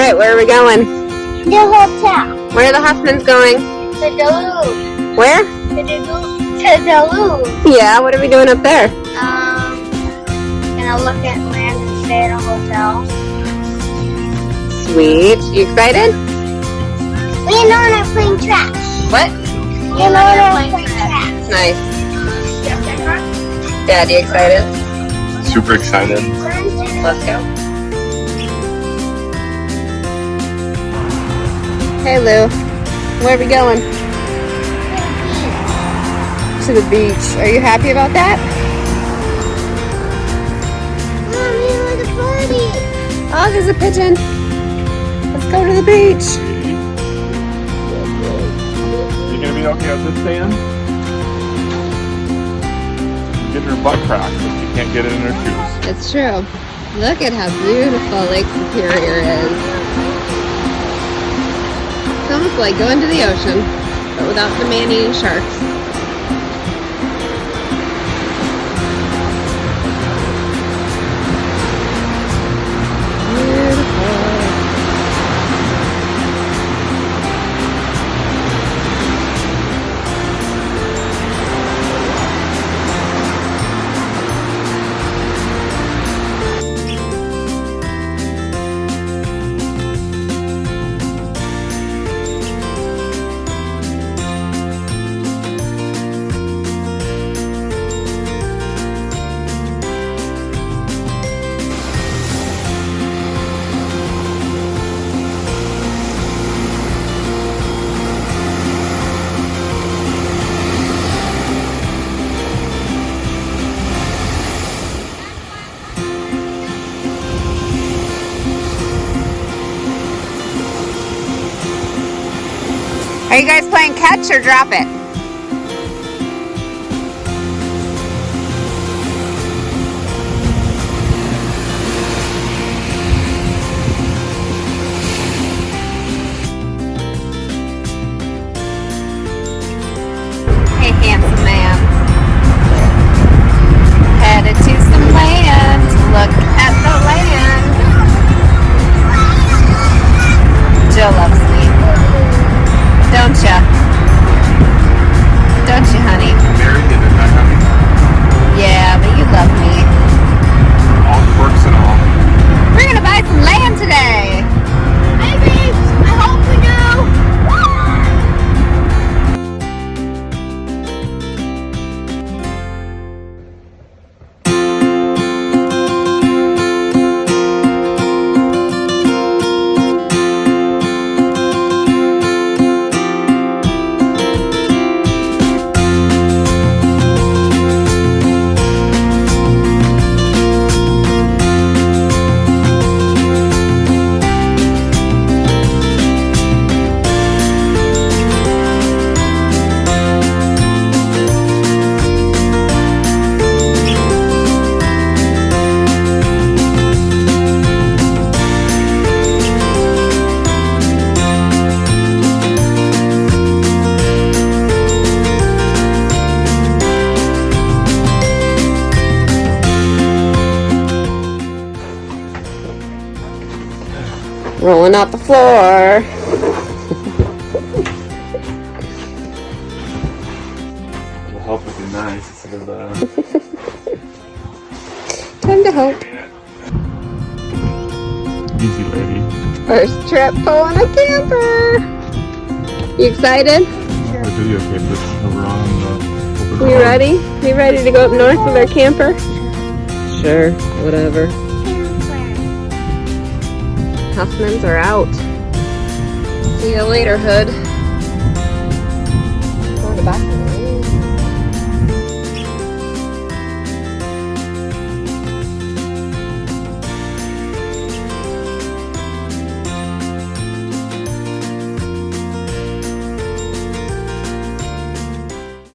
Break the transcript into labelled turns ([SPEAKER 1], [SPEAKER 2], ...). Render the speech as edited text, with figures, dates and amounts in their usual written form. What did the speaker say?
[SPEAKER 1] right, where are we going?
[SPEAKER 2] The hotel.
[SPEAKER 1] Where are the Huffmans going?
[SPEAKER 2] To Duluth.
[SPEAKER 1] Where?
[SPEAKER 2] To Duluth.
[SPEAKER 1] Yeah, what are we doing up there?
[SPEAKER 2] Gonna look at land and stay at a hotel.
[SPEAKER 1] Sweet. You excited?
[SPEAKER 2] Me and Lauren are playing trash.
[SPEAKER 1] What?
[SPEAKER 2] Me and Lauren are playing trash.
[SPEAKER 1] Nice. Daddy excited?
[SPEAKER 3] Super excited.
[SPEAKER 1] Let's go. Hey Lou, where are we going? To the beach. Are you happy about that?
[SPEAKER 2] Mommy, look at birdie.
[SPEAKER 1] Oh, there's a pigeon. Let's go to the beach.
[SPEAKER 3] You gonna be okay with this, Dan? Get her butt cracked if she can't get it in her shoes.
[SPEAKER 1] It's true. Look at how beautiful Lake Superior is. It's almost like going to the ocean, but without the man-eating sharks. Are you guys playing catch or drop it? Hey, handsome man. Headed to some land. Look at the land. Jill loves me. Don't ya? Don't you, honey?
[SPEAKER 3] Married and not happy.
[SPEAKER 1] Yeah, but you love me.
[SPEAKER 3] All quirks and all.
[SPEAKER 1] We're gonna buy some land today.
[SPEAKER 2] Maybe. I hope we do.
[SPEAKER 1] Rolling out the floor.
[SPEAKER 3] It'll help if you're nice instead of
[SPEAKER 1] Time to hope.
[SPEAKER 3] easy lady.
[SPEAKER 1] First trip pulling a camper. You excited?
[SPEAKER 3] The videotape this over on the.
[SPEAKER 1] We ready? You ready to go up north with our camper? Sure, whatever. Huffmans are out. See you later, Hood. Going to back in the